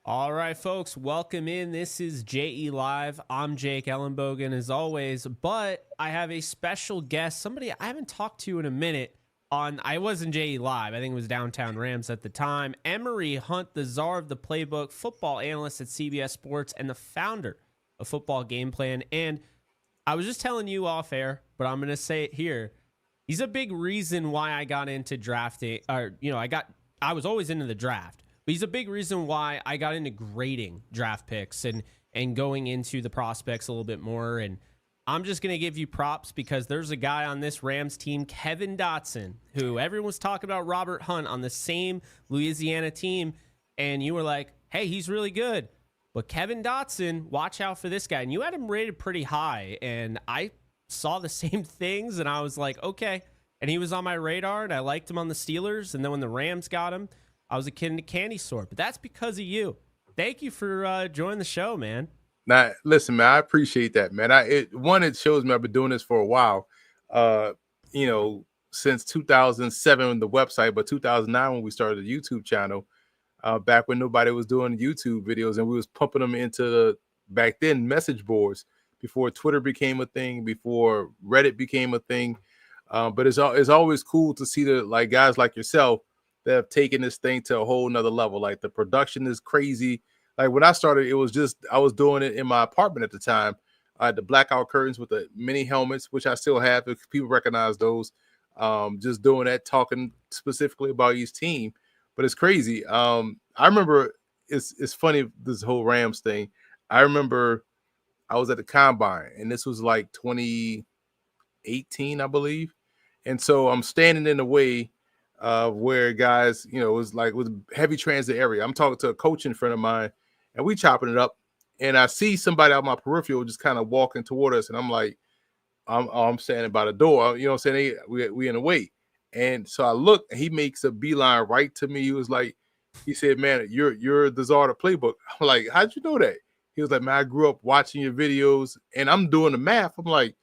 All right, folks, welcome in. This is JE Live. I'm Jake Ellenbogen, as always, but I have a special guest, somebody I haven't talked to in a minute. I wasn't JE Live. I think it was Downtown Rams at the time. Emory Hunt, the czar of the playbook, football analyst at CBS Sports, and the founder of Football Game Plan. And I was just telling you off air, but I'm going to say it here. He's a big reason why I got into drafting, I was always into the draft. But he's a big reason why I got into grading draft picks and going into the prospects a little bit more. And I'm just going to give you props because there's a guy on this Rams team, Kevin Dotson, who everyone was talking about Robert Hunt on the same Louisiana team. And you were like, hey, he's really good. But Kevin Dotson, watch out for this guy. And you had him rated pretty high. And I saw the same things and I was like, okay. And he was on my radar and I liked him on the Steelers. And then when the Rams got him, I was a kid in a candy store, but that's because of you. Thank you for joining the show, man. Now, listen, man, I appreciate that, man. It shows me I've been doing this for a while. Since 2007 the website, but 2009 when we started the YouTube channel, back when nobody was doing YouTube videos and we was pumping them into the back then message boards before Twitter became a thing, before Reddit became a thing. But it's always cool to see the guys like yourself that have taken this thing to a whole nother level. Like the production is crazy. Like when I started, it was just I was doing it in my apartment at the time. I had the blackout curtains with the mini helmets, which I still have if people recognize those. Just doing that, talking specifically about each team. But it's crazy. I remember it's funny, this whole Rams thing. I remember I was at the combine, and this was like 2018, I believe. And so I'm standing in the way where guys, it was heavy transit area. I'm talking to a coaching friend of mine, and we chopping it up. And I see somebody out my peripheral just kind of walking toward us, and I'm like, I'm standing by the door. You know what I'm saying? We in the way. And so I look, and he makes a beeline right to me. He said, "Man, you're the czar of the playbook." I'm like, "How'd you know that?" He was like, "Man, I grew up watching your videos," and I'm doing the math. I'm like,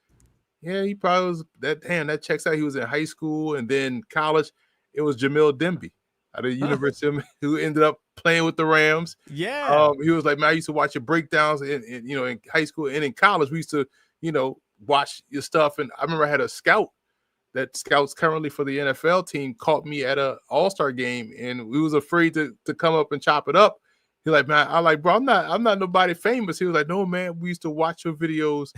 "Yeah, he probably was that. Damn, that checks out." He was in high school and then college. It was Jamil Demby at the University of who ended up playing with the Rams. Yeah. He was like, "Man, I used to watch your breakdowns in high school and in college. We used to, watch your stuff." And I remember I had a scout that scouts currently for the NFL team caught me at a All-Star game, and we was afraid to come up and chop it up. He's like, "Man," I'm like, "Bro, I'm not nobody famous." He was like, "No, man, we used to watch your videos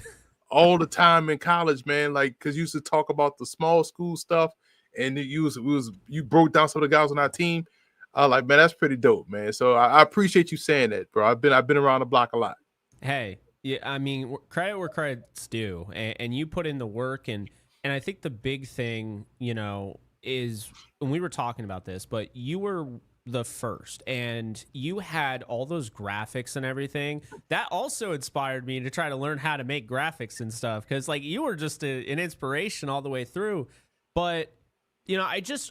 all the time in college, man. Like, because you used to talk about the small school stuff, and you broke down some of the guys on our team." Like, man, that's pretty dope, man. So I appreciate you saying that, bro. I've been around the block a lot. Hey, yeah, I mean, credit where credit's due, and you put in the work, and I think the big thing, is when we were talking about this, but you were the first, and you had all those graphics and everything. That also inspired me to try to learn how to make graphics and stuff, because you were just an inspiration all the way through. But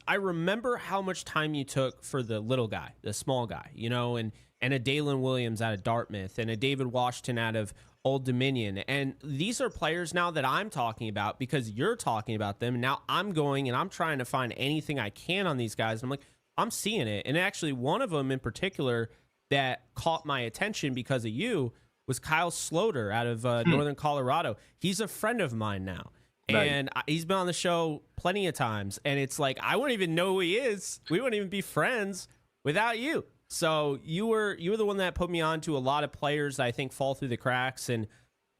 I remember how much time you took for the little guy, the small guy, and a Dalen Williams out of Dartmouth and a David Washington out of Old Dominion. And these are players now that I'm talking about because you're talking about them. And now I'm going and I'm trying to find anything I can on these guys. And I'm like, I'm seeing it. And actually, one of them in particular that caught my attention because of you was Kyle Sloter out of Northern Colorado. He's a friend of mine now. And he's been on the show plenty of times. And it's like, I wouldn't even know who he is. We wouldn't even be friends without you. So you were the one that put me on to a lot of players that I think fall through the cracks. And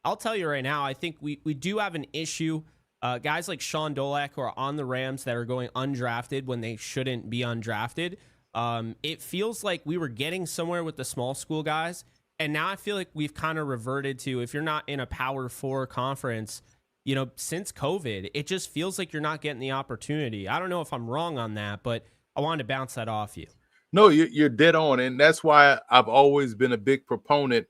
I'll tell you right now, I think we do have an issue. Guys like Sean Dolak who are on the Rams that are going undrafted when they shouldn't be undrafted. It feels like we were getting somewhere with the small school guys. And now I feel like we've kind of reverted to, if you're not in a Power 4 conference, since COVID, it just feels like you're not getting the opportunity. I don't know if I'm wrong on that, but I wanted to bounce that off you. No, you're dead on. And that's why I've always been a big proponent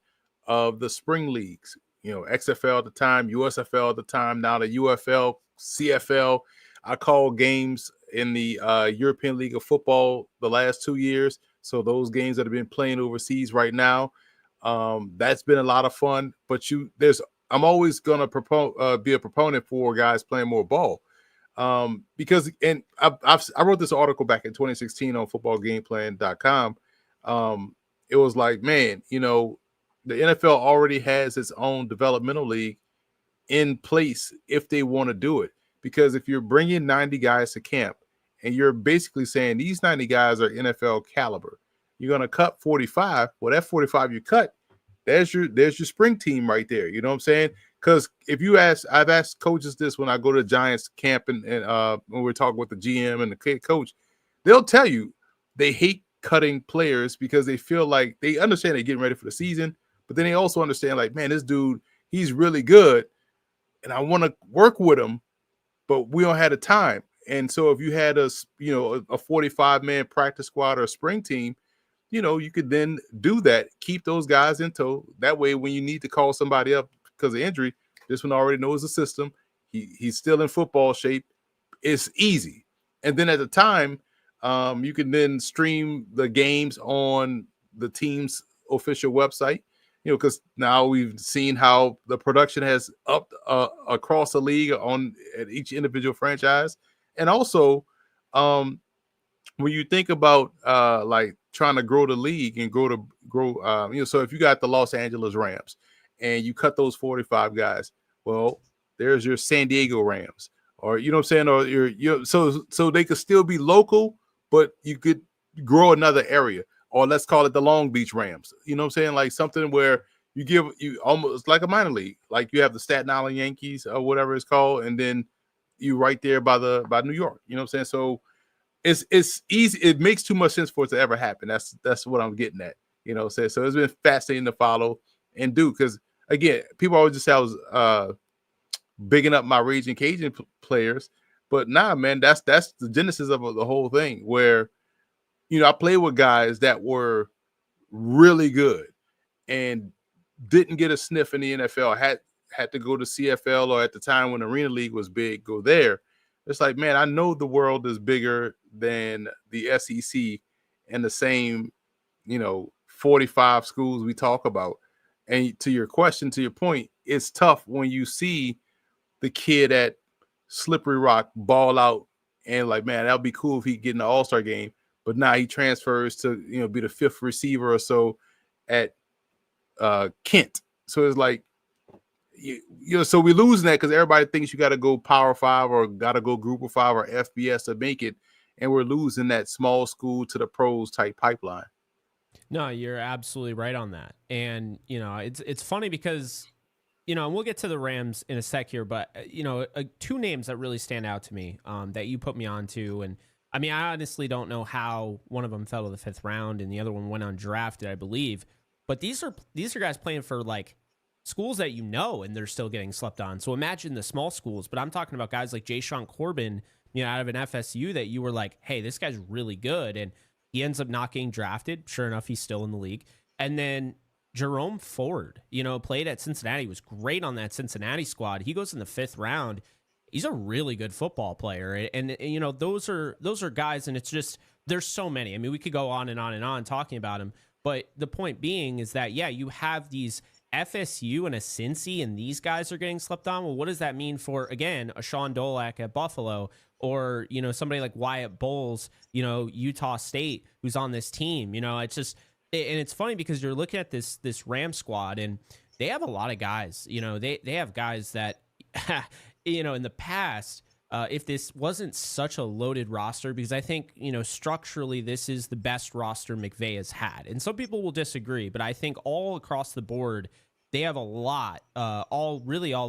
of the spring leagues, XFL at the time, USFL at the time, now the UFL, CFL. I call games in the European League of Football the last 2 years. So those games that have been playing overseas right now, that's been a lot of fun. But I'm always gonna be a proponent for guys playing more ball, because I wrote this article back in 2016 on footballgameplan.com, it was like, man, the NFL already has its own developmental league in place if they want to do it. Because if you're bringing 90 guys to camp and you're basically saying these 90 guys are NFL caliber, you're going to cut 45. Well, that 45 you cut, there's your spring team right there. You know what I'm saying? Because if you ask, I've asked coaches this when I go to Giants camp and when we're talking with the GM and the coach, they'll tell you they hate cutting players because they feel like they understand they're getting ready for the season, but then they also understand like, man, this dude, he's really good and I want to work with him, but we don't have the time. And so if you had a 45-man practice squad or a spring team, you could then do that, keep those guys in tow. That way, when you need to call somebody up because of injury, this one already knows the system. He's still in football shape. It's easy. And then at the time, you can then stream the games on the team's official website, because now we've seen how the production has upped across the league at each individual franchise. And also, when you think about like trying to grow the league and grow, so if you got the Los Angeles Rams and you cut those 45 guys, well, there's your San Diego Rams, or you know what I'm saying, or so they could still be local, but you could grow another area, or let's call it the Long Beach Rams. You know what I'm saying, like something where you almost like a minor league, like you have the Staten Island Yankees or whatever it's called, and then you right there by New York. You know what I'm saying? So it's easy. It makes too much sense for it to ever happen. That's what I'm getting at. So it's been fascinating to follow and do, because again, people always just say I was bigging up my Raging Cajun players, but nah, man, that's the genesis of the whole thing. Where I played with guys that were really good and didn't get a sniff in the NFL. Had to go to CFL, or at the time when Arena League was big, go there. It's like, man, I know the world is bigger than the SEC and the same, 45 schools we talk about. And to your point, it's tough when you see the kid at Slippery Rock ball out and like, man, that would be cool if he get in the All-Star game. But now he transfers to, be the fifth receiver or so at Kent. So it's like, so we're losing that because everybody thinks you got to go Power 5 or got to go Group of 5 or FBS to make it, and we're losing that small school to the pros type pipeline. No, you're absolutely right on that. And it's funny because and we'll get to the Rams in a sec here, but two names that really stand out to me that you put me on to, and I mean, I honestly don't know how one of them fell to the 5th round and the other one went undrafted, I believe. But these are guys playing for like schools that and they're still getting slept on. So imagine the small schools, but I'm talking about guys like Jayshon Corbin, out of an FSU that you were like, hey, this guy's really good. And he ends up not getting drafted. Sure enough, he's still in the league. And then Jerome Ford, played at Cincinnati, was great on that Cincinnati squad. He goes in the 5th round. He's a really good football player. And those are guys, and it's just, there's so many. I mean, we could go on and on and on talking about him. But the point being is that, yeah, you have these FSU and a Cincy, and these guys are getting slept on. Well, what does that mean for, again, a Sean Dolak at Buffalo, or, somebody like Wyatt Bowles, Utah State, who's on this team? It's just, and it's funny because you're looking at this Ram squad, and they have a lot of guys. They have guys that, in the past, if this wasn't such a loaded roster, because I think, structurally, this is the best roster McVay has had. And some people will disagree, but I think all across the board, they have a lot, all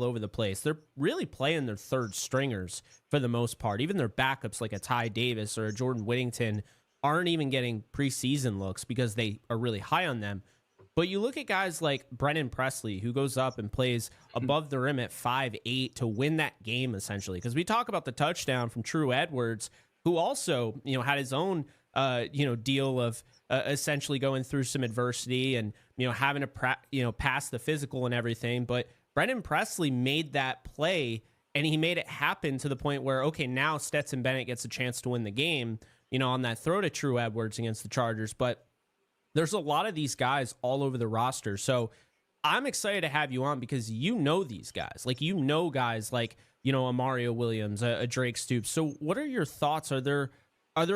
over the place. They're really playing their third stringers for the most part. Even their backups like a Ty Davis or a Jordan Whittington aren't even getting preseason looks because they are really high on them. But you look at guys like Brennan Presley, who goes up and plays above the rim at 5'8" to win that game, essentially. Because we talk about the touchdown from True Edwards, who also, had his own, deal of essentially going through some adversity and, having to, pass the physical and everything. But Brennan Presley made that play, and he made it happen to the point where, okay, now Stetson Bennett gets a chance to win the game, on that throw to True Edwards against the Chargers. But there's a lot of these guys all over the roster. So I'm excited to have you on because these guys. Like, guys like, a Mario Williams, a Drake Stoops. So what are your thoughts? Are there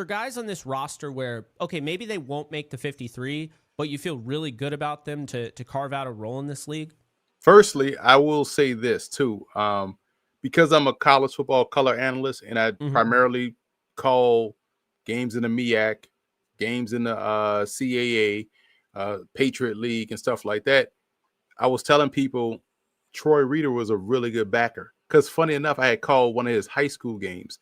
guys on this roster where, okay, maybe they won't make the 53, but you feel really good about them to carve out a role in this league? Firstly, I will say this too. Because I'm a college football color analyst and I Mm-hmm. primarily call games in the MEAC, games in the CAA, Patriot League, and stuff like that. I was telling people Troy Reader was a really good backer. Because funny enough, I had called one of his high school games,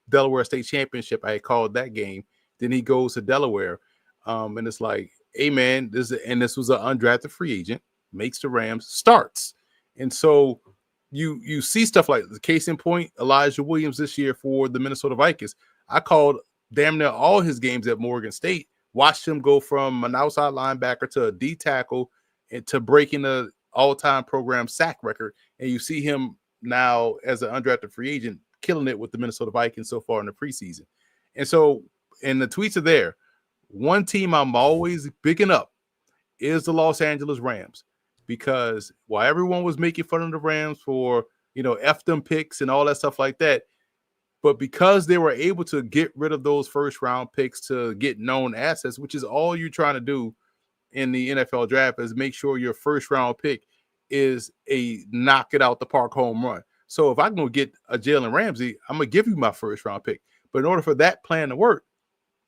Delaware State Championship. I had called that game. Then he goes to Delaware, and it's like, hey man, this was an undrafted free agent, makes the Rams, starts, and so you see stuff like the case in point, Elijah Williams this year for the Minnesota Vikings. I called damn near all his games at Morgan State. Watched him go from an outside linebacker to a D tackle and to breaking the all-time program sack record. And you see him now as an undrafted free agent killing it with the Minnesota Vikings so far in the preseason. And so, and the tweets are there. One team I'm always picking up is the Los Angeles Rams, because while everyone was making fun of the Rams for, F them picks and all that stuff like that, but because they were able to get rid of those first round picks to get known assets, which is all you're trying to do in the NFL draft, is make sure your first round pick is a knock it out the park home run. So if I can go get a Jalen Ramsey, I'm going to give you my first round pick. But in order for that plan to work,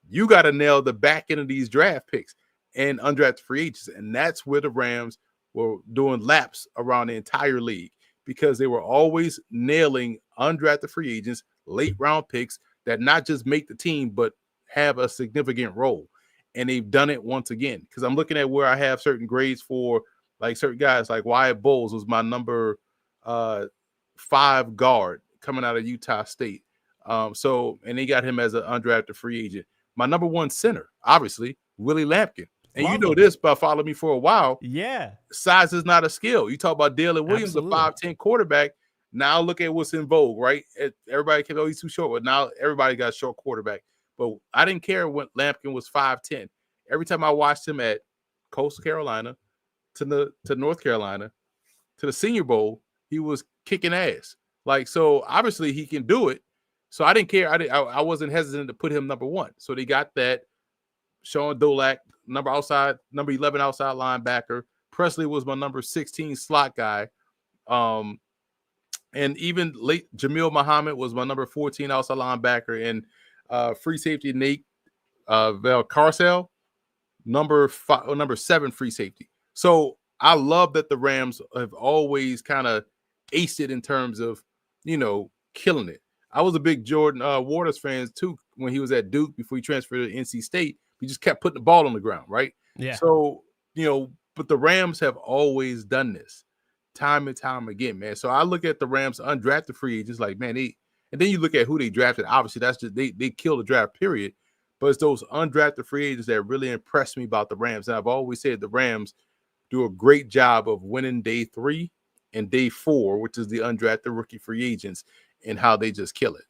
you got to nail the back end of these draft picks and undrafted free agents. And that's where the Rams were doing laps around the entire league, because they were always nailing undrafted free agents, late round picks that not just make the team, but have a significant role. And they've done it once again, because I'm looking at where I have certain grades for like certain guys, like Wyatt Bowles was my number 5 guard coming out of Utah State. And they got him as an undrafted free agent. My number 1 center, obviously, Willie Lampkin. And Love you know him. this by following me for a while. Yeah. Size is not a skill. You talk about Dalen Williams, Absolutely. a 5'10" quarterback. Now look at what's in vogue, right? Everybody can, he's too short, but now everybody got a short quarterback. But I didn't care when Lampkin was 5'10". Every time I watched him at Coastal Carolina to North Carolina to the Senior Bowl, he was kicking ass. Like, so obviously he can do it. So I didn't care. I wasn't hesitant to put him number 1. So they got that. Sean Dolak, number 11 outside linebacker. Presley was my number 16 slot guy. And even late Jamil Muhammad was my number 14 outside linebacker. And free safety Nate Valcarcel, number 7 free safety. So I love that the Rams have always kind of aced it in terms of, killing it. I was a big Jordan Waters fan too when he was at Duke before he transferred to NC State. He just kept putting the ball on the ground, right? Yeah. So, but the Rams have always done this time and time again, man. So I look at the Rams undrafted free agents like, man, and then you look at who they drafted. Obviously, that's just they killed the draft, period. But it's those undrafted free agents that really impressed me about the Rams. And I've always said the Rams do a great job of winning day 3 and day 4, which is the undrafted rookie free agents, and how they just kill it.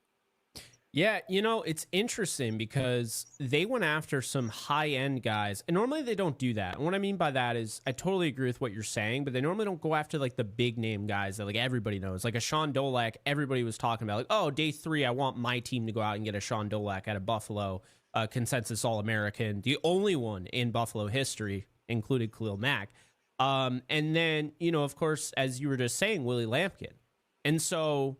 Yeah, it's interesting because they went after some high-end guys, and normally they don't do that. And what I mean by that is I totally agree with what you're saying, but they normally don't go after like the big-name guys that like everybody knows. Like a Sean Dolak, everybody was talking about like, oh, day 3, I want my team to go out and get a Sean Dolak out of Buffalo, consensus All-American, the only one in Buffalo history, included Khalil Mack. And then, of course, as you were just saying, Willie Lampkin. And so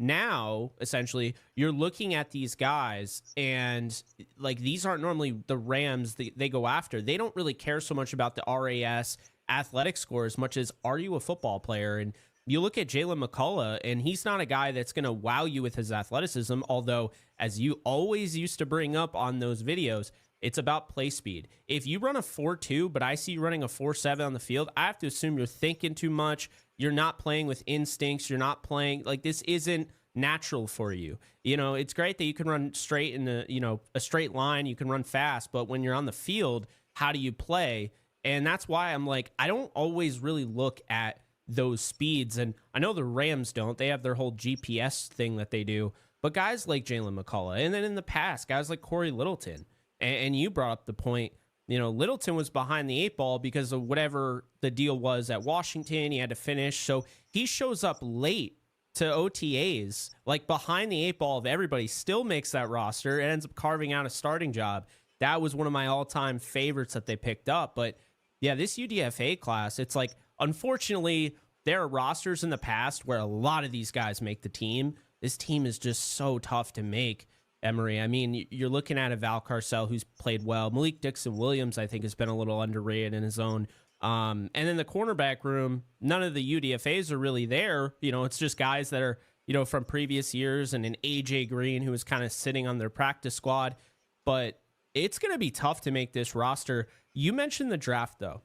now, essentially, you're looking at these guys, and like these aren't normally the Rams they go after. They don't really care so much about the RAS athletic score as much as, are you a football player? And you look at Jalen McCullough, and he's not a guy that's going to wow you with his athleticism, although, as you always used to bring up on those videos, it's about play speed. If you run a 4.2, but I see you running a 4.7 on the field, I have to assume you're thinking too much. You're not playing with instincts. You're not playing like this isn't natural for you. It's great that you can run straight in a straight line. You can run fast, but when you're on the field, how do you play? And that's why I'm like, I don't always really look at those speeds. And I know the Rams don't. They have their whole GPS thing that they do. But guys like Jalen McCullough, and then in the past, guys like Corey Littleton, and you brought up the point, Littleton was behind the 8 ball because of whatever the deal was at Washington. He had to finish. So he shows up late to OTAs, like behind the 8 ball of everybody, still makes that roster and ends up carving out a starting job. that was one of my all-time favorites that they picked up. But yeah, this UDFA class, it's like, unfortunately, there are rosters in the past where a lot of these guys make the team. This team is just so tough to make, Emory. I mean, you're looking at a Val Carcel who's played well. Malik Dixon Williams, I think, has been a little underrated in his own. And then the cornerback room, none of the UDFAs are really there. It's just guys that are, from previous years, and an AJ Green who was kind of sitting on their practice squad. But it's going to be tough to make this roster. You mentioned the draft, though.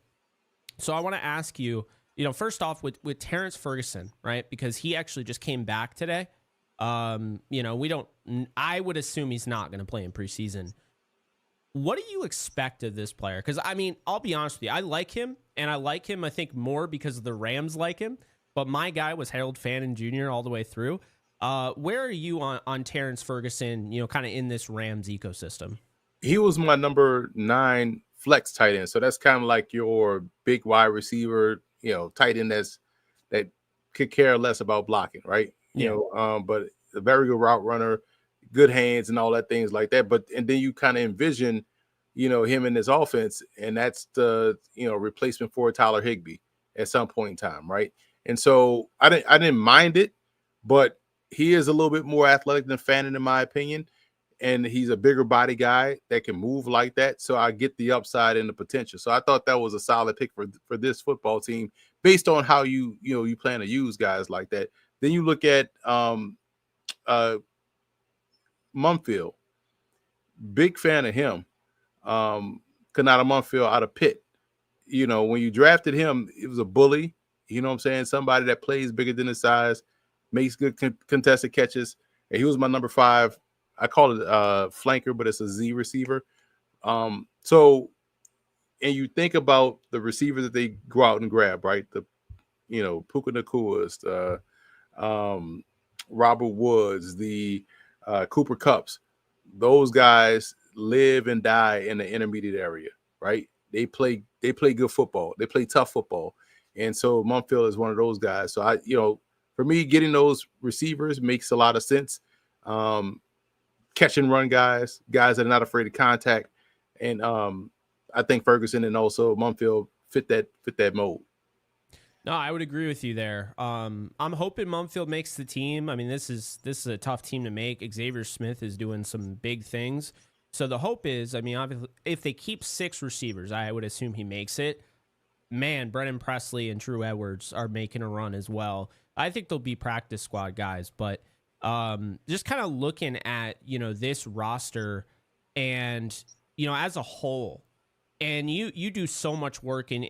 So I want to ask you, first off with Terrence Ferguson, right? Because he actually just came back today. I would assume he's not going to play in preseason. What do you expect of this player? Because, I mean, I'll be honest with you. I like him, and I like him, I think, more because the Rams like him. But my guy was Harold Fannin Jr. all the way through. Where are you on Terrence Ferguson, kind of in this Rams ecosystem? He was my number 9 flex tight end. So that's kind of like your big wide receiver, tight end that could care less about blocking, right? Yeah. But a very good route runner, good hands and all that things like that. And then you kind of envision, him in this offense, and that's the, replacement for Tyler Higbee at some point in time, right? And so I didn't mind it, but he is a little bit more athletic than Fannin, in my opinion. And he's a bigger body guy that can move like that. So I get the upside and the potential. So I thought that was a solid pick for this football team based on how you plan to use guys like that. Then you look at Mumfield. Big fan of him. Kanata Mumfield out of Pitt. When you drafted him, it was a bully. You know what I'm saying? Somebody that plays bigger than his size, makes good contested catches. And he was my number 5. I call it flanker, but it's a Z receiver. And you think about the receivers that they go out and grab, right? The, Puka Nakuas, Robert Woods, the Cooper Kupps. Those guys live and die in the intermediate area, right? They play good football. They play tough football. And so Mumfield is one of those guys. So for me, getting those receivers makes a lot of sense. Catch and run guys that are not afraid of contact. And I think Ferguson and also Mumfield fit that mold. No, I would agree with you there. I'm hoping Mumfield makes the team. I mean, this is a tough team to make. Xavier Smith is doing some big things. So the hope is, I mean, obviously, if they keep 6 receivers, I would assume he makes it. Man, Brennan Presley and Drew Edwards are making a run as well. I think they'll be practice squad guys, but just kind of looking at, this roster and, as a whole, and you do so much work and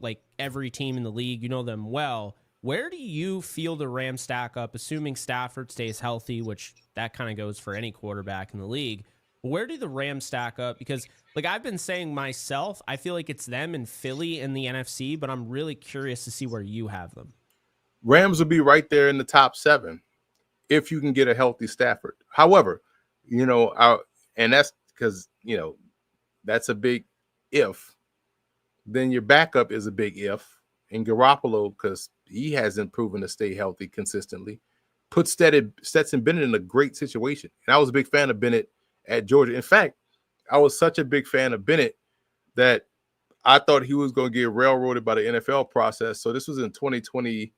like every team in the league, you know them well. Where do you feel the Rams stack up, assuming Stafford stays healthy, which that kind of goes for any quarterback in the league? Where do the Rams stack up? Because like I've been saying myself, I feel like it's them and Philly in the NFC, but I'm really curious to see where you have them. Rams will be right there in the top 7 if you can get a healthy Stafford. However, and that's because, that's a big if. Then your backup is a big if. And Garoppolo, because he hasn't proven to stay healthy consistently, put Stetson Bennett in a great situation. And I was a big fan of Bennett at Georgia. In fact, I was such a big fan of Bennett that I thought he was going to get railroaded by the NFL process. So this was in 2022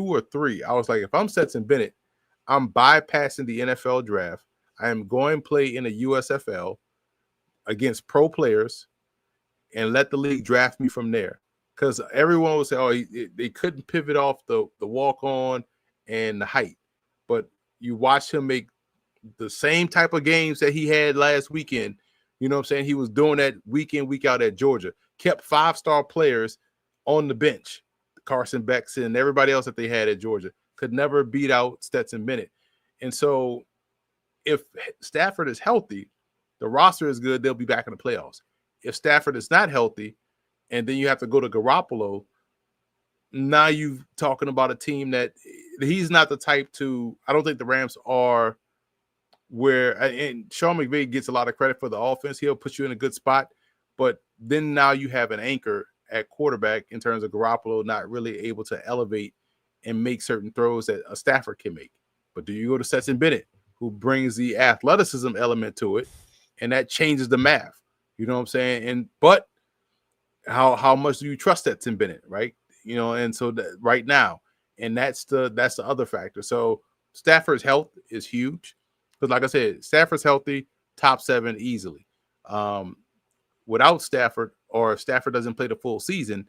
or 3. I was like, if I'm Stetson Bennett, I'm bypassing the NFL draft. I am going to play in the USFL against pro players and let the league draft me from there. Because everyone would say, oh, they couldn't pivot off the walk-on and the height. But you watch him make the same type of games that he had last weekend. You know what I'm saying? He was doing that week in, week out at Georgia. Kept 5-star players on the bench. Carson Beckson and everybody else that they had at Georgia. Could never beat out Stetson Bennett. And so if Stafford is healthy, the roster is good, they'll be back in the playoffs. If Stafford is not healthy, and then you have to go to Garoppolo, now you're talking about a team that he's not the type to – I don't think the Rams are where – and Sean McVay gets a lot of credit for the offense. He'll put you in a good spot. But then now you have an anchor at quarterback in terms of Garoppolo not really able to elevate and make certain throws that a Stafford can make. But do you go to Stetson Bennett, who brings the athleticism element to it, and that changes the math. You know what I'm saying? And but how much do you trust that Tim Bennett, right? You know, and so that right now, and that's the other factor. So Stafford's health is huge because, like I said, Stafford's healthy, top 7 easily. Without Stafford, or if Stafford doesn't play the full season,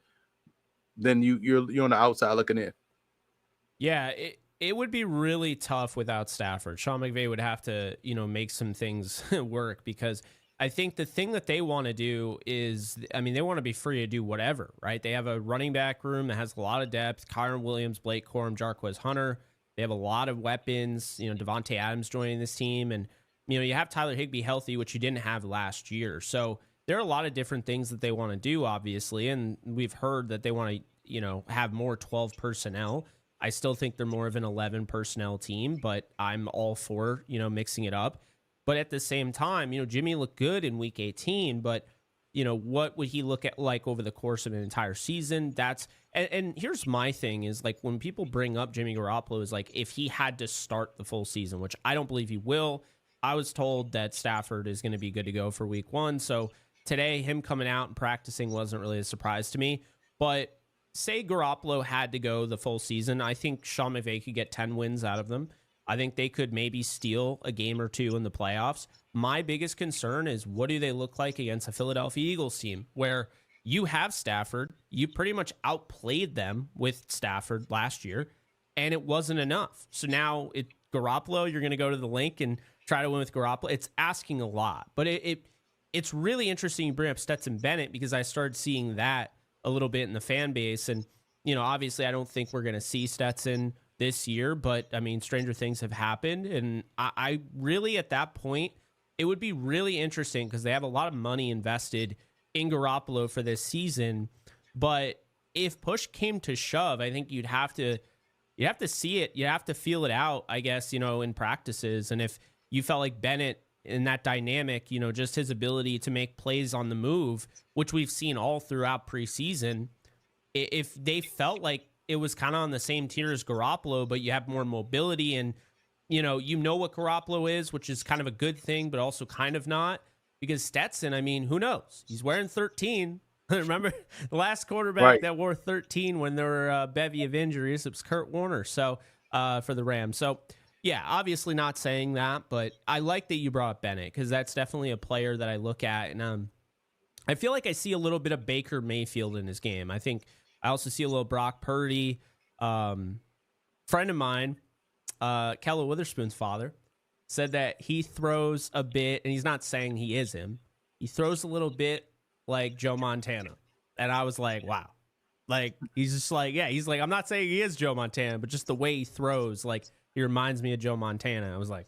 then you're on the outside looking in. Yeah, it would be really tough without Stafford. Sean McVay would have to, make some things work, because I think the thing that they want to do is, I mean, they want to be free to do whatever, right? They have a running back room that has a lot of depth. Kyren Williams, Blake Corum, Jarquez Hunter. They have a lot of weapons. Devontae Adams joining this team. And, you have Tyler Higbee healthy, which you didn't have last year. So there are a lot of different things that they want to do, obviously. And we've heard that they want to, have more 12 personnel. I still think they're more of an 11 personnel team, but I'm all for, mixing it up. But at the same time, Jimmy looked good in week 18, but, what would he look at like over the course of an entire season? And here's my thing is, like, when people bring up Jimmy Garoppolo, is like, if he had to start the full season, which I don't believe he will. I was told that Stafford is going to be good to go for week 1. So today, him coming out and practicing wasn't really a surprise to me. But say Garoppolo had to go the full season, I think Sean McVay could get 10 wins out of them. I think they could maybe steal a game or two in the playoffs. My biggest concern is, what do they look like against a Philadelphia Eagles team where you have Stafford? You pretty much outplayed them with Stafford last year, and it wasn't enough. So now Garoppolo, you're going to go to the link and try to win with Garoppolo. It's asking a lot, but it's really interesting you bring up Stetson Bennett, because I started seeing that a little bit in the fan base. And, obviously I don't think we're going to see Stetson this year, but I mean, stranger things have happened. And I really, at that point, it would be really interesting, because they have a lot of money invested in Garoppolo for this season. But if push came to shove, I think you'd have to see it. You have to feel it out, I guess, in practices. And if you felt like Bennett in that dynamic, just his ability to make plays on the move, which we've seen all throughout preseason, if they felt like it was kind of on the same tier as Garoppolo, but you have more mobility, and you know what Garoppolo is, which is kind of a good thing, but also kind of not, because Stetson, I mean, who knows? He's wearing 13. Remember the last quarterback that wore 13 when there were a bevy of injuries? It was Kurt Warner. So for the Rams. So yeah, obviously not saying that, but I like that you brought up Bennett, because that's definitely a player that I look at, and I feel like I see a little bit of Baker Mayfield in his game. I think I also see a little Brock Purdy. Friend of mine, Kelly Witherspoon's father, said that he throws a bit, and he's not saying he is him, he throws a little bit like Joe Montana. And I was like, wow. Like, he's just like, yeah, he's like, I'm not saying he is Joe Montana, but just the way he throws, like, he reminds me of Joe Montana. I was like,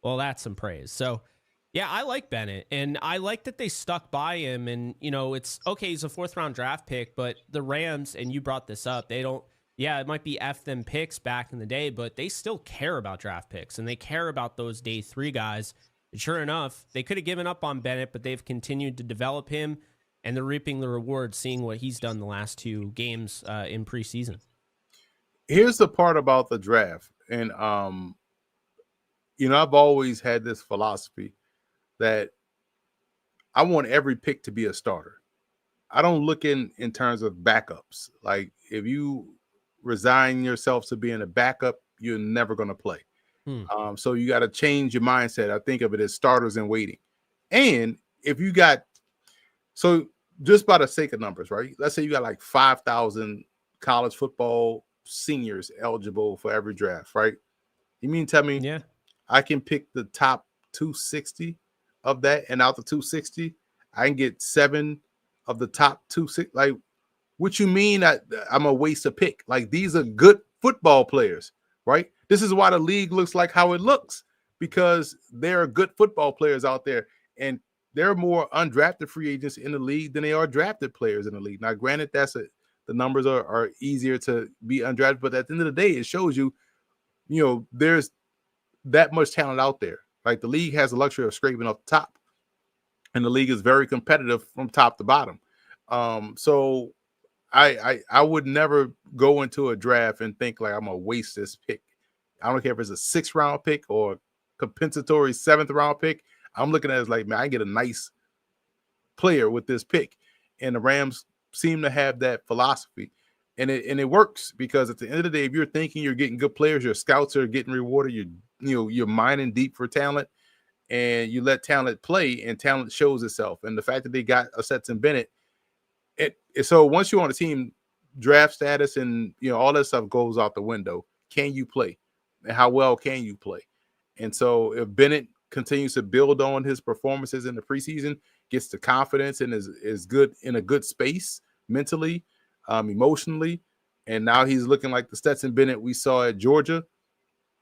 well, that's some praise. So, yeah, I like Bennett, and I like that they stuck by him. And, it's okay, he's a 4th-round draft pick, but the Rams, and you brought this up, they don't, yeah, it might be F them picks back in the day, but they still care about draft picks, and they care about those day 3 guys. And sure enough, they could have given up on Bennett, but they've continued to develop him, and they're reaping the rewards, seeing what he's done the last 2 games in preseason. Here's the part about the draft. And, I've always had this philosophy that I want every pick to be a starter. I don't look in terms of backups. Like, if you resign yourself to being a backup, you're never going to play. So you got to change your mindset. I think of it as starters in waiting. And if you got, so just by the sake of numbers, right? Let's say you got like 5,000 college football seniors eligible for every draft, right? You mean tell me I can pick the top 260 of that, and out the 260, I can get 7 of the top 260. Like, what you mean I'm a waste of pick? Like, these are good football players, right? This is why the league looks like how it looks, because there are good football players out there, and there are more undrafted free agents in the league than they are drafted players in the league. Now, granted, the numbers are easier to be undrafted, but at the end of the day, it shows you, there's that much talent out there. Like, the league has the luxury of scraping off the top, and the league is very competitive from top to bottom. So I would never go into a draft and think like I'm gonna waste this pick. I don't care if it's a 6th round pick or compensatory 7th round pick. I'm looking at it as like, man, I get a nice player with this pick. And the Rams seem to have that philosophy. And it works, because at the end of the day, if you're thinking you're getting good players, your scouts are getting rewarded, you're mining deep for talent, and you let talent play, and talent shows itself. And the fact that they got a Stetson Bennett, so once you're on a team, draft status and all that stuff goes out the window. Can you play? And how well can you play? And so if Bennett continues to build on his performances in the preseason, gets the confidence, and is good in a good space mentally, emotionally, and now he's looking like the Stetson Bennett we saw at Georgia,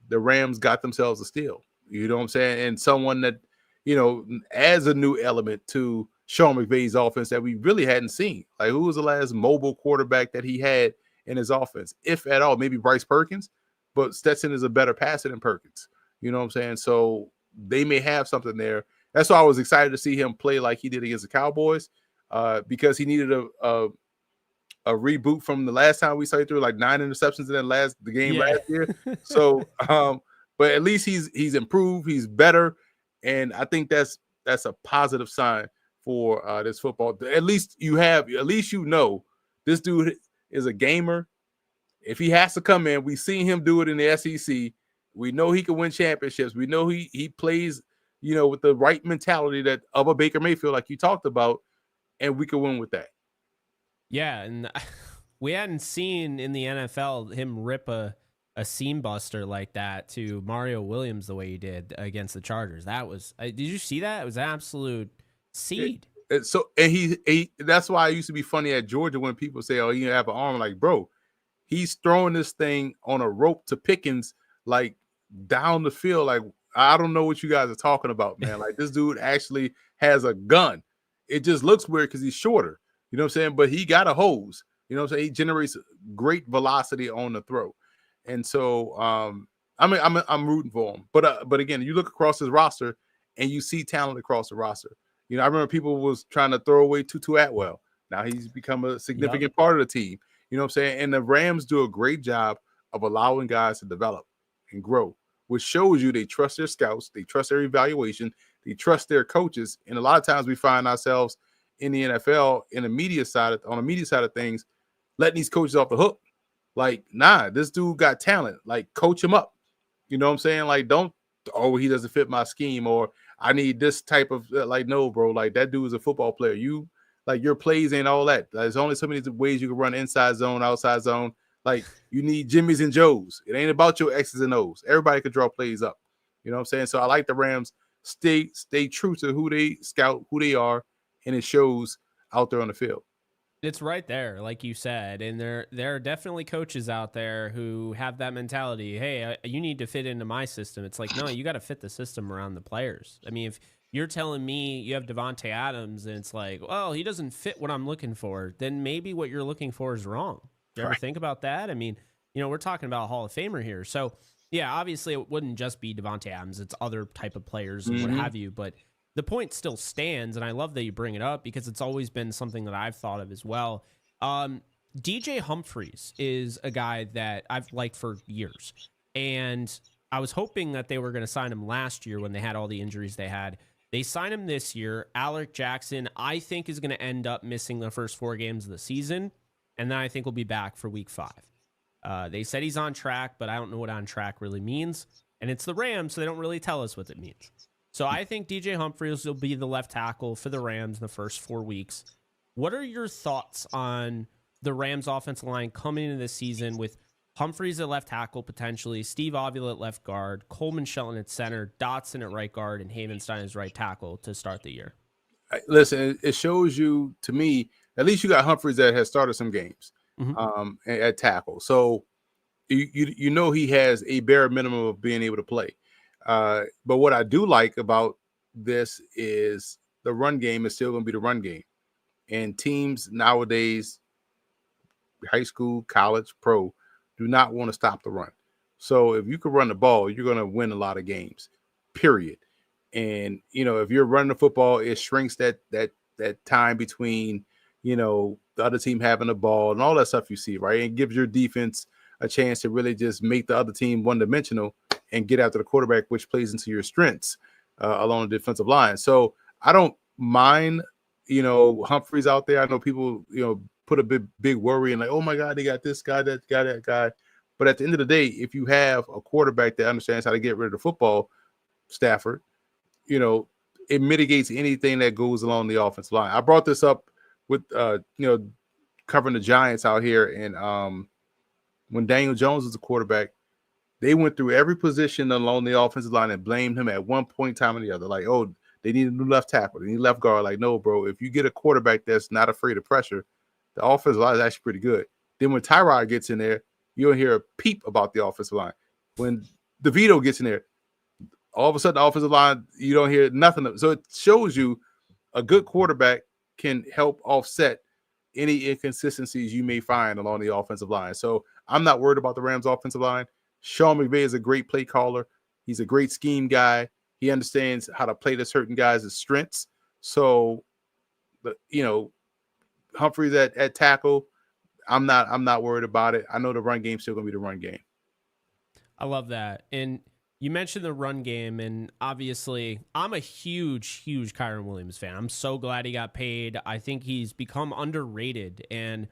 the Rams got themselves a steal. You know what I'm saying? And someone that, adds a new element to Sean McVay's offense that we really hadn't seen. Like, who was the last mobile quarterback that he had in his offense, if at all? Maybe Bryce Perkins, but Stetson is a better passer than Perkins. You know what I'm saying? So they may have something there. That's why I was excited to see him play like he did against the Cowboys, because he needed a reboot from the last time we saw him through like 9 interceptions in the game last year. So, but at least he's improved. He's better, and I think that's a positive sign for this football. At least this dude is a gamer. If he has to come in, we've seen him do it in the SEC. We know he can win championships. We know he plays, with the right mentality that of a Baker Mayfield, like you talked about, and we can win with that. Yeah, and we hadn't seen in the NFL him rip a seam buster like that to Mario Williams the way he did against the Chargers. That was, did you see that? It was an absolute seed. He that's why it used to be funny at Georgia when people say, "Oh, you have an arm." Like, bro, he's throwing this thing on a rope to Pickens, like down the field. Like, I don't know what you guys are talking about, man. Like, this dude actually has a gun. It just looks weird because he's shorter. You know what I'm saying? But he got a hose. You know what I'm saying? He generates great velocity on the throw. And so I'm rooting for him. But again, you look across his roster and you see talent across the roster. I remember people was trying to throw away Tutu Atwell. Now he's become a significant part of the team. You know what I'm saying? And the Rams do a great job of allowing guys to develop and grow, which shows you they trust their scouts, they trust their evaluation, they trust their coaches. And a lot of times we find ourselves in the NFL on the media side of things, letting these coaches off the hook. Like, nah, this dude got talent. Like, coach him up. You know what I'm saying? Like, don't, he doesn't fit my scheme, or I need this type of, like, no, bro. Like, that dude is a football player. Your plays ain't all that. There's only so many ways you can run inside zone, outside zone. Like, you need Jimmys and Joes. It ain't about your X's and O's. Everybody can draw plays up. You know what I'm saying? So I like the Rams stay true to who they scout, who they are, and it shows out there on the field. It's right there, like you said, and there are definitely coaches out there who have that mentality. Hey, you need to fit into my system. It's like, no, you got to fit the system around the players. I mean, if you're telling me you have Devontae Adams and it's like, well, he doesn't fit what I'm looking for, then maybe what you're looking for is wrong. You ever think about that? I mean, we're talking about a Hall of Famer here. So, yeah, obviously it wouldn't just be Devontae Adams. It's other type of players and what have you, but the point still stands, and I love that you bring it up because it's always been something that I've thought of as well. DJ Humphries is a guy that I've liked for years, and I was hoping that they were going to sign him last year when they had all the injuries they had. They signed him this year. Alec Jackson, I think, is going to end up missing the first 4 games of the season, and then I think we'll be back for week 5. They said he's on track, but I don't know what on track really means, and it's the Rams, so they don't really tell us what it means. So I think DJ Humphries will be the left tackle for the Rams in the first 4 weeks. What are your thoughts on the Rams offensive line coming into this season with Humphries at left tackle potentially, Steve Avila at left guard, Coleman Shelton at center, Dotson at right guard, and Havenstein as right tackle to start the year? Listen, it shows you, to me, at least you got Humphries that has started some games at tackle. So you know he has a bare minimum of being able to play. But what I do like about this is the run game is still going to be the run game. And teams nowadays, high school, college, pro, do not want to stop the run. So if you can run the ball, you're going to win a lot of games, period. And, if you're running the football, it shrinks that time between, the other team having the ball and all that stuff you see, right? And gives your defense a chance to really just make the other team one-dimensional and get after the quarterback, which plays into your strengths. along the defensive line. So I don't mind, Humphreys out there. I know people, put a big worry and like, oh my God, they got this guy, that guy, that guy. But at the end of the day, if you have a quarterback that understands how to get rid of the football, Stafford, it mitigates anything that goes along the offensive line. I brought this up with, covering the Giants out here. And when Daniel Jones was the quarterback, they went through every position along the offensive line and blamed him at one point in time or the other. Like, oh, they need a new left tackle. They need left guard. Like, no, bro, if you get a quarterback that's not afraid of pressure, the offensive line is actually pretty good. Then when Tyrod gets in there, you don't hear a peep about the offensive line. When DeVito gets in there, all of a sudden the offensive line, you don't hear nothing. So it shows you a good quarterback can help offset any inconsistencies you may find along the offensive line. So I'm not worried about the Rams offensive line. Sean McVay is a great play caller. He's a great scheme guy. He understands how to play to certain guys' strengths. So, Humphreys at tackle, I'm not worried about it. I know the run game's still going to be the run game. I love that. And you mentioned the run game, and obviously I'm a huge Kyren Williams fan. I'm so glad he got paid. I think he's become underrated, and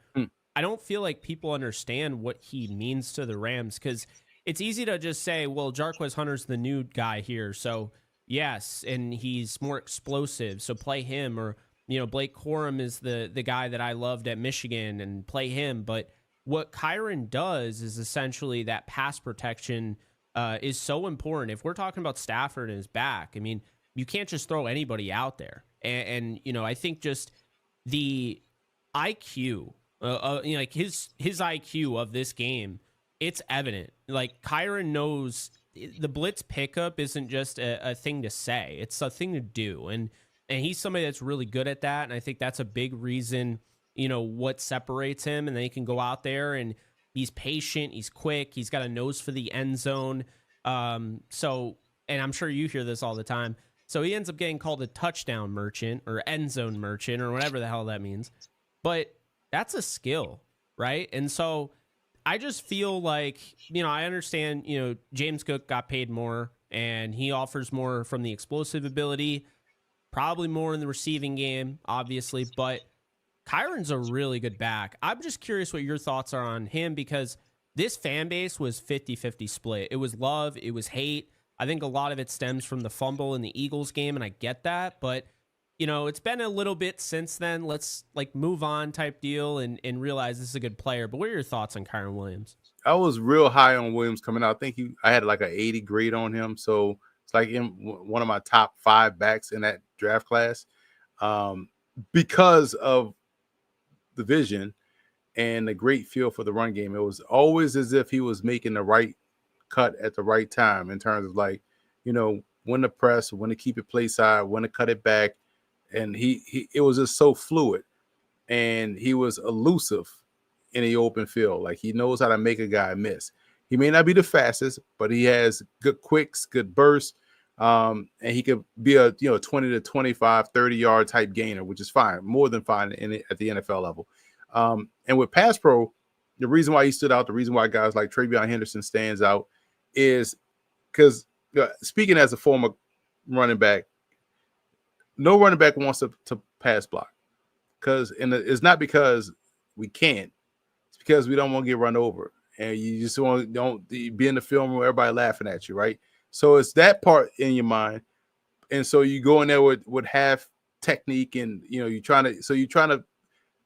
I don't feel like people understand what he means to the Rams, because it's easy to just say, well, Jarquez Hunter's the new guy here, so yes, and he's more explosive, so play him. Or, Blake Corum is the guy that I loved at Michigan, and play him. But what Kyren does is essentially that pass protection is so important. If we're talking about Stafford and his back, I mean, you can't just throw anybody out there. And I think just the IQ, like his IQ of this game, it's evident. Like, Kyren knows the blitz pickup isn't just a thing to say; it's a thing to do. And he's somebody that's really good at that. And I think that's a big reason, what separates him. And then he can go out there and he's patient, he's quick, he's got a nose for the end zone. So, and I'm sure you hear this all the time. So he ends up getting called a touchdown merchant or end zone merchant or whatever the hell that means. But that's a skill, right? And so I just feel like, I understand, James Cook got paid more and he offers more from the explosive ability, probably more in the receiving game, obviously, but Kyren's a really good back. I'm just curious what your thoughts are on him, because this fan base was 50-50 split. It was love, it was hate. I think a lot of it stems from the fumble in the Eagles game, and I get that, but it's been a little bit since then. Let's move on type deal and realize this is a good player. But what are your thoughts on Kyren Williams? I was real high on Williams coming out. I think I had like an 80 grade on him. So it's like in one of my top 5 backs in that draft class, because of the vision and the great feel for the run game. It was always as if he was making the right cut at the right time in terms of when to press, when to keep it play side, when to cut it back. And it was just so fluid, and he was elusive in the open field. Like, he knows how to make a guy miss. He may not be the fastest, but he has good quicks, good bursts. And he could be a 20 to 25, 30-yard type gainer, which is fine, more than fine at the NFL level. And with pass pro, the reason why he stood out, the reason why guys like Travion Henderson stands out is because, speaking as a former running back, no running back wants to pass block, it's not because we can't, it's because we don't want to get run over, and you just don't be in the film room, everybody laughing at you, right? So it's that part in your mind, and so you go in there with half technique, and you're trying to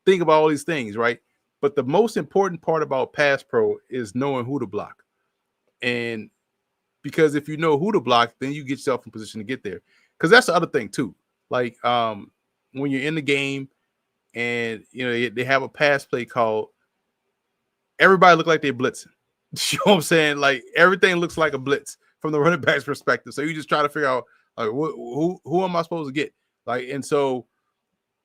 think about all these things, right? But the most important part about pass pro is knowing who to block, and because if you know who to block, then you get yourself in position to get there. Because that's the other thing too. Like, when you're in the game and they have a pass play called, everybody look like they're blitzing. You know what I'm saying? Like, everything looks like a blitz from the running back's perspective. So you just try to figure out, like, who am I supposed to get? Like, and so,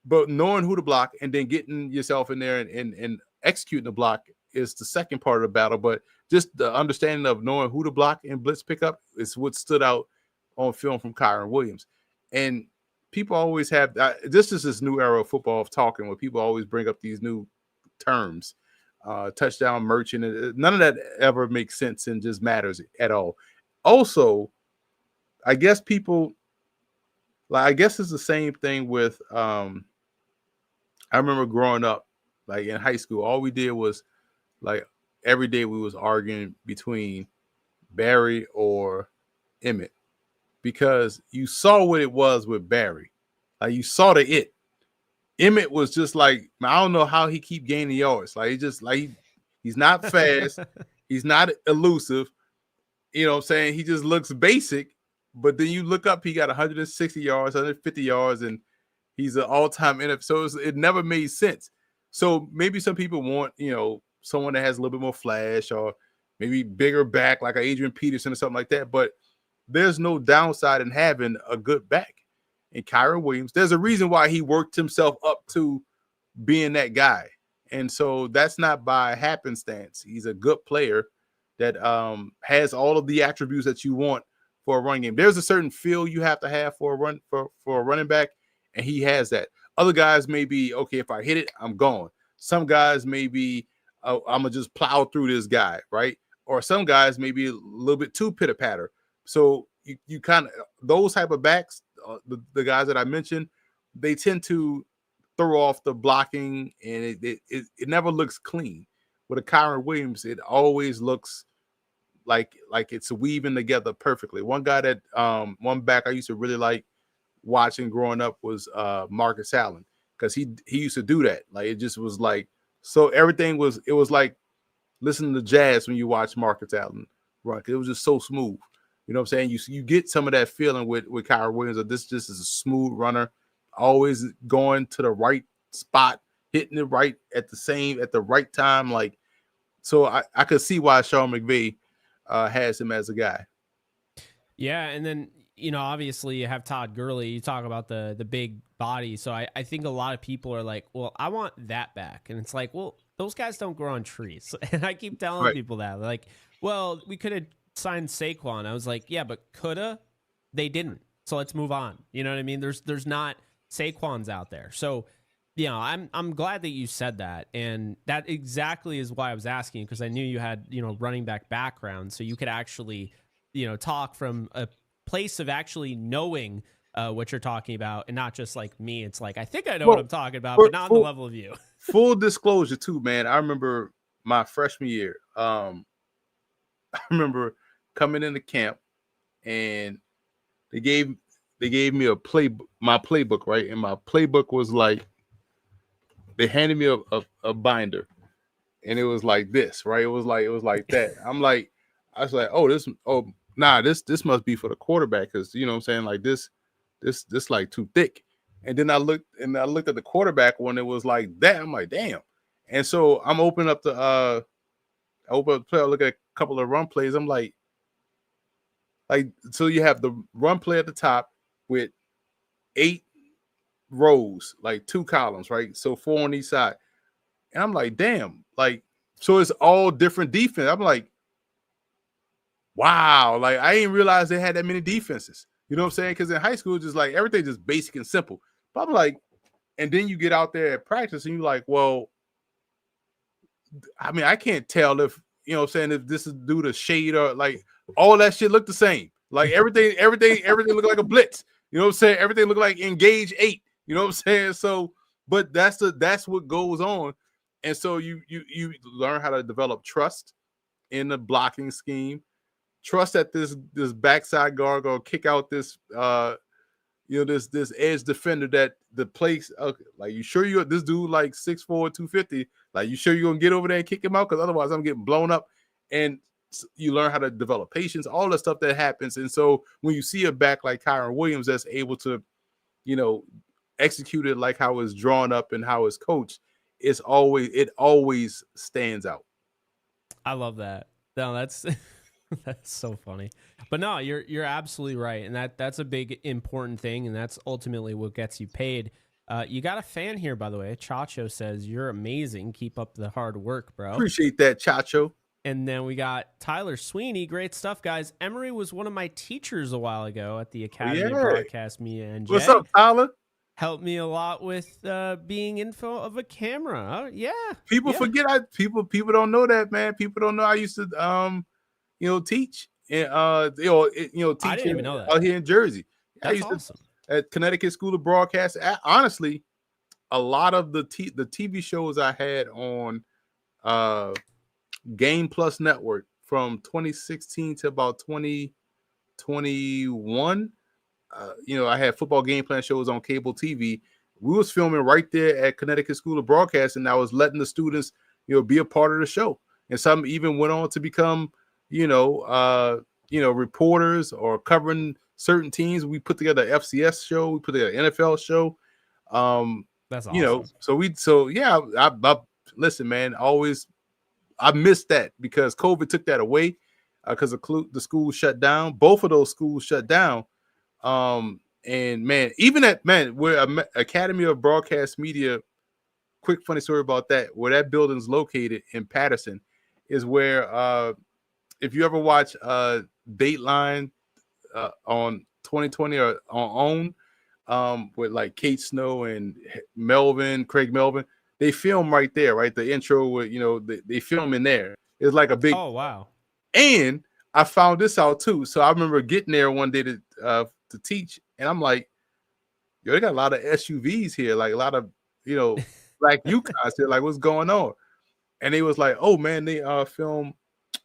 but knowing who to block and then getting yourself in there and executing the block is the second part of the battle. But just the understanding of knowing who to block and blitz pickup is what stood out on film from Kyren Williams. And people always have this is this new era of football of talking, where people always bring up these new terms, touchdown merchant. None of that ever makes sense and just matters at all. Also, I guess people like I guess it's the same thing with I remember growing up, like in high school, all we did was like every day we was arguing between Barry or Emmett because you saw what it was with Barry. Like you saw the it. Emmett was just like, I don't know how he keep gaining yards. Like he just like he's not fast, he's not elusive. You know what I'm saying? He just looks basic, but then you look up, he got 160 yards, 150 yards, and he's an all-time NFL. So it never made sense. So maybe some people want, someone that has a little bit more flash or maybe bigger back like Adrian Peterson or something like that. But there's no downside in having a good back. And Kyren Williams, there's a reason why he worked himself up to being that guy. And so that's not by happenstance. He's a good player that has all of the attributes that you want for a running game. There's a certain feel you have to have for a running back, and he has that. Other guys may be, okay, if I hit it, I'm gone. Some guys may be, I'm going to just plow through this guy, right? Or some guys may be a little bit too pitter-patter. So you kind of, those type of backs, the guys that I mentioned, they tend to throw off the blocking, and it never looks clean. With a Kyren Williams, it always looks like it's weaving together perfectly. One guy that one back I used to really like watching growing up was Marcus Allen, because he used to do that. Like it just was like, so everything was, it was like listening to jazz when you watch Marcus Allen run. It was just so smooth. You know what I'm saying? You get some of that feeling with Kyren Williams that this just is a smooth runner, always going to the right spot, hitting it right at the right time. Like, so I could see why Sean McVay has him as a guy. Yeah, and then obviously you have Todd Gurley. You talk about the big body, so I think a lot of people are like, well, I want that back, and it's like, well, those guys don't grow on trees, and I keep telling people that, like, well, we could have signed Saquon. I was like, yeah, but coulda, they didn't. So let's move on. You know what I mean? There's not Saquons out there, so. I'm glad that you said that, and that exactly is why I was asking, because I knew you had running back background, so you could actually talk from a place of actually knowing what you're talking about, and not just like me. It's like I think I know what I'm talking about, but not on the level of you. Full disclosure too, man. I remember my freshman year. I remember coming into camp, and they gave me my playbook, right, and my playbook was like. They handed me a binder, and it was like this, right? It was like that. I was like, this must be for the quarterback, because you know what I'm saying, like this like too thick. And then I looked at the quarterback when it was like that. I'm like, damn. And so I'm opening up the play. I look at a couple of run plays. I'm like, so you have the run play at the top with 8 rows, like 2 columns, right? So 4 on each side. And I'm like, damn, like, so it's all different defense. I'm like, wow, like I didn't realize they had that many defenses. You know what I'm saying? Because in high school, just like everything just basic and simple. But I'm like, and then you get out there at practice and you're like, well, I mean, I can't tell if, you know what I'm saying, if this is due to shade or like all that shit looked the same. Like everything looked like a blitz. You know what I'm saying? Everything looked like engage 8. You know what I'm saying? So, but that's what goes on. And so you learn how to develop trust in the blocking scheme. Trust that this backside guard gonna kick out this this edge defender, that the place, like, you sure this dude like 6'4", 250, like you sure you're gonna get over there and kick him out, because otherwise I'm getting blown up. And you learn how to develop patience, all the stuff that happens. And so when you see a back like Kyren Williams that's able to, execute it like how it's drawn up and how it's coached, it always stands out. I love that. No, that's that's so funny. But no, you're absolutely right, and that's a big important thing, and that's ultimately what gets you paid. You got a fan here, by the way. Chacho says you're amazing. Keep up the hard work, bro. Appreciate that, Chacho. And then we got Tyler Sweeney. Great stuff, guys. Emory was one of my teachers a while ago at the Academy of Broadcast Media. And what's up, Tyler? Helped me a lot with being info of a camera. Yeah. People forget. People don't know that, man. People don't know I used to teach and teach. I didn't even know that. Out here in Jersey. That's awesome. at Connecticut School of Broadcast. Honestly, a lot of the TV shows I had on Game Plus Network from 2016 to about 2021. I had football game plan shows on cable TV. We was filming right there at Connecticut School of Broadcasting. And I was letting the students, be a part of the show. And some even went on to become, reporters or covering certain teams. We put together an FCS show. We put together an NFL show. That's awesome. I listen, man. I missed that because COVID took that away because the school shut down. Both of those schools shut down. And man, even where Academy of Broadcast Media, quick funny story about that, where that building's located in Patterson is where if you ever watch Dateline on 2020 or on OWN with like Kate Snow and Craig Melvin, they film right there, right? The intro with they film in there. It's like a big wow. And I found this out too. So I remember getting there one day to teach, and I'm like, they got a lot of SUVs here, like a lot of like Yukons here, like what's going on? And they was like, oh man, they film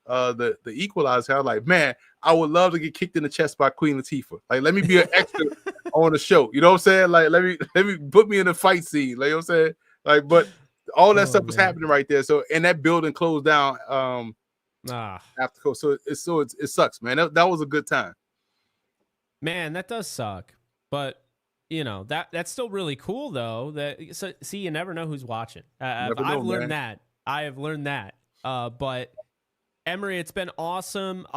the Equalizer. I was like, man, I would love to get kicked in the chest by Queen Latifah. Like, let me be an extra on the show. You know what I'm saying? Like, let me put me in a fight scene. Like, you know what I'm saying? Like, but all that stuff was happening right there. So, and that building closed down after. So it sucks, man. That was a good time. Man, that does suck. But that's still really cool though. See, you never know who's watching. I've learned that. I have learned that. But Emory, it's been awesome.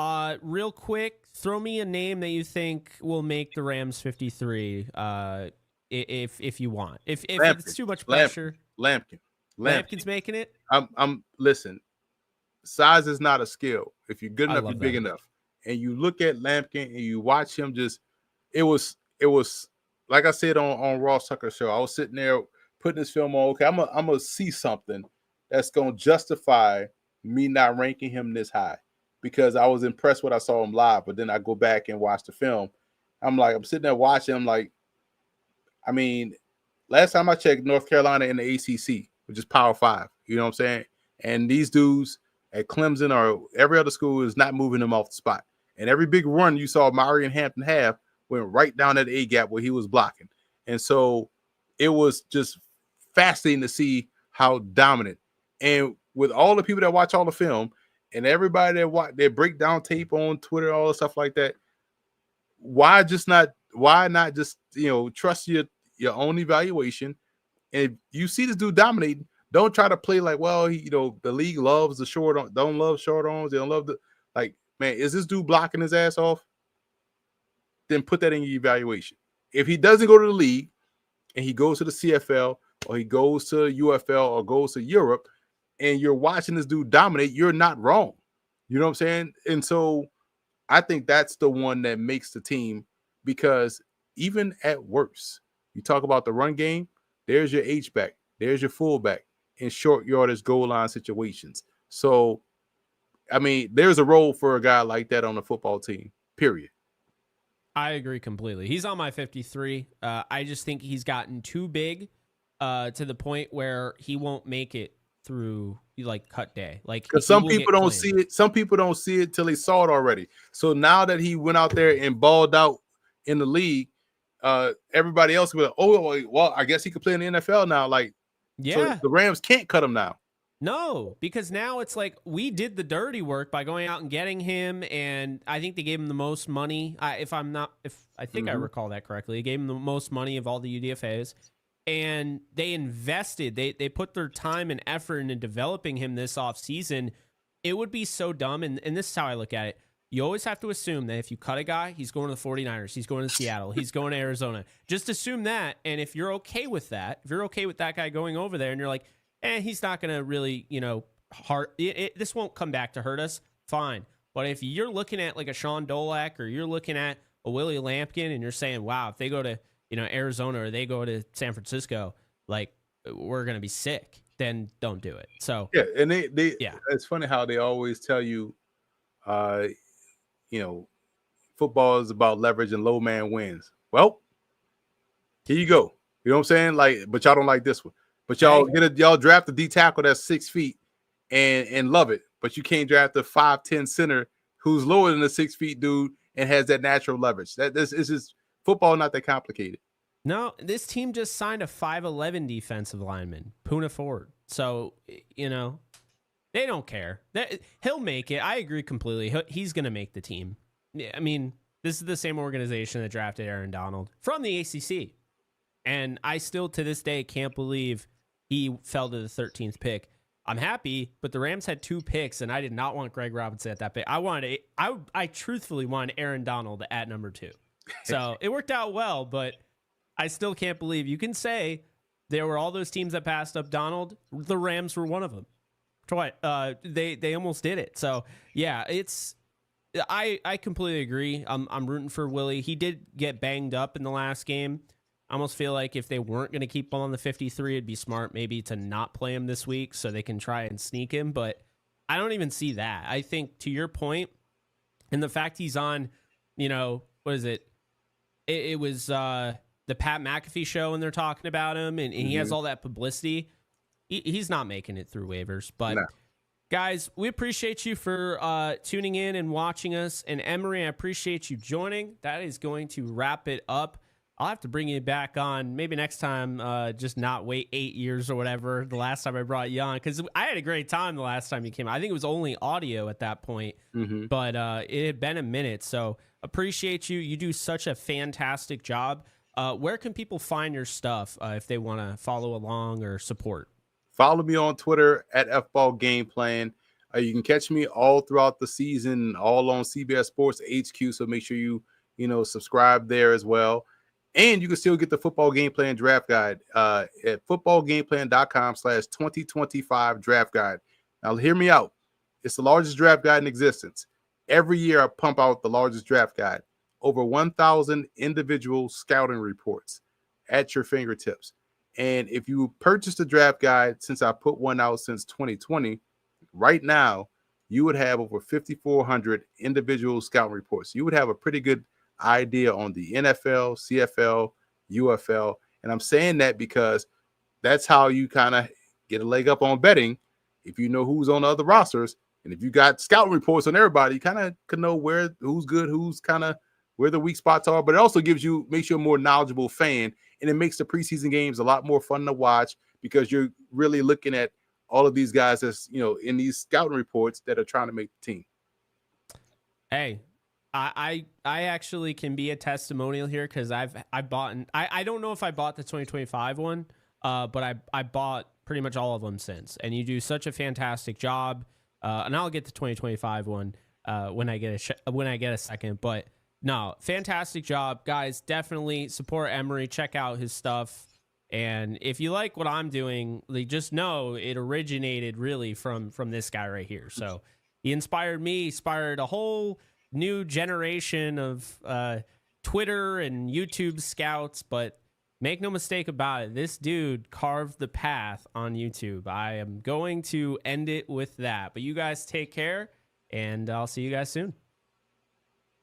Real quick, throw me a name that you think will make the Rams 53. If you want, if it's too much pressure, Lampkin's making it. I'm listen. Size is not a skill. If you're good enough, you're big enough. And you look at Lampkin and you watch him it was like I said on Ross Tucker's show. I was sitting there putting this film on. Okay, I'm gonna see something that's gonna justify me not ranking him this high because I was impressed when I saw him live. But then I go back and watch the film. I'm sitting there watching. I'm like, I mean, last time I checked, North Carolina in the ACC, which is Power 5. You know what I'm saying? And these dudes at Clemson or every other school is not moving them off the spot. And every big run you saw Maury and Hampton have went right down that A gap where he was blocking. And so it was just fascinating to see how dominant. And with all the people that watch all the film and everybody that they break down tape on Twitter, all the stuff like that, why not just trust your own evaluation? And if you see this dude dominating, don't try to play like, well, the league loves the don't love short arms. They don't love man, is this dude blocking his ass off? Then put that in your evaluation. If he doesn't go to the league and he goes to the CFL or he goes to UFL or goes to Europe and you're watching this dude dominate, you're not wrong. You know what I'm saying? And so I think that's the one that makes the team because even at worst, you talk about the run game, there's your H-back, there's your fullback in short yardage goal line situations. So, I mean, there's a role for a guy like that on the football team, period. I agree completely. He's on my 53. I just think he's gotten too big to the point where he won't make it through cut day. Because some people don't see it. Some people don't see it till they saw it already. So now that he went out there and balled out in the league, everybody else will. Oh, well, I guess he could play in the NFL now. So the Rams can't cut him now. No, because now it's like we did the dirty work by going out and getting him, and I think they gave him the most money. I recall that correctly, they gave him the most money of all the UDFAs, and they invested. They put their time and effort into developing him this offseason. It would be so dumb, and this is how I look at it. You always have to assume that if you cut a guy, he's going to the 49ers, he's going to Seattle, he's going to Arizona. Just assume that, and if you're okay with that, if you're okay with that guy going over there, and you're like, he's not going to really, this won't come back to hurt us, fine. But if you're looking at like a Sean Dolak or you're looking at a Willie Lampkin and you're saying, wow, if they go to, Arizona or they go to San Francisco, we're going to be sick, then don't do it. So, yeah. And it's funny how they always tell you, football is about leverage and low man wins. Well, Here you go. You know what I'm saying? Like, but y'all don't like this one. But Hey, y'all draft a D tackle that's 6 feet and love it. But you can't draft a 5'10" center who's lower than the 6 feet dude and has that natural leverage. This is just football, not that complicated. no, this team just signed a 5'11" defensive lineman, Puna Ford. So, they don't care. He'll make it. I agree completely. He's going to make the team. I mean, this is the same organization that drafted Aaron Donald from the ACC. And I still, to this day, can't believe he fell to the 13th pick. I'm happy, but the Rams had 2 picks, and I did not want Greg Robinson at that pick. I truthfully wanted Aaron Donald at number 2. So it worked out well, but I still can't believe you can say there were all those teams that passed up Donald. The Rams were one of them. They almost did it. So yeah, I completely agree. I'm rooting for Willie. He did get banged up in the last game. I almost feel like if they weren't going to keep him on the 53, it'd be smart maybe to not play him this week so they can try and sneak him. But I don't even see that. I think to your point, and the fact he's on, what is it? It was the Pat McAfee show and they're talking about him and he has all that publicity. He's not making it through waivers. But guys, we appreciate you for tuning in and watching us. And Emory, I appreciate you joining. That is going to wrap it up. I'll have to bring you back on maybe next time, just not wait 8 years or whatever the last time I brought you on, because I had a great time the last time you came. I think it was only audio at that point, but it had been a minute. So appreciate you. You do such a fantastic job. Where can people find your stuff if they want to follow along or support? Follow me on Twitter at FBallGamePlan. You can catch me all throughout the season, all on CBS Sports HQ. So make sure you subscribe there as well. And you can still get the Football Game Plan Draft Guide at footballgameplan.com/2025 Draft Guide. Now, hear me out. It's the largest draft guide in existence. Every year, I pump out the largest draft guide. Over 1,000 individual scouting reports at your fingertips. And if you purchase the draft guide, since I put one out since 2020, right now, you would have over 5,400 individual scouting reports. You would have a pretty good idea on the NFL, CFL, UFL. And I'm saying that because that's how you kind of get a leg up on betting. If you know who's on the other rosters, and if you got scouting reports on everybody, you kind of can know who's good, who's kind of where the weak spots are. But it also makes you a more knowledgeable fan, and it makes the preseason games a lot more fun to watch because you're really looking at all of these guys as in these scouting reports that are trying to make the team. Hey, I actually can be a testimonial here because I bought I don't know if I bought the 2025 one, but I bought pretty much all of them since. And you do such a fantastic job. And I'll get the 2025 one when I get a second. But no, fantastic job, guys. Definitely support Emory. Check out his stuff. And if you like what I'm doing, just know it originated really from this guy right here. So he inspired me, inspired a whole new generation of Twitter and YouTube scouts, but make no mistake about it, this dude carved the path on YouTube. I am going to end it with that. But you guys take care, and I'll see you guys soon.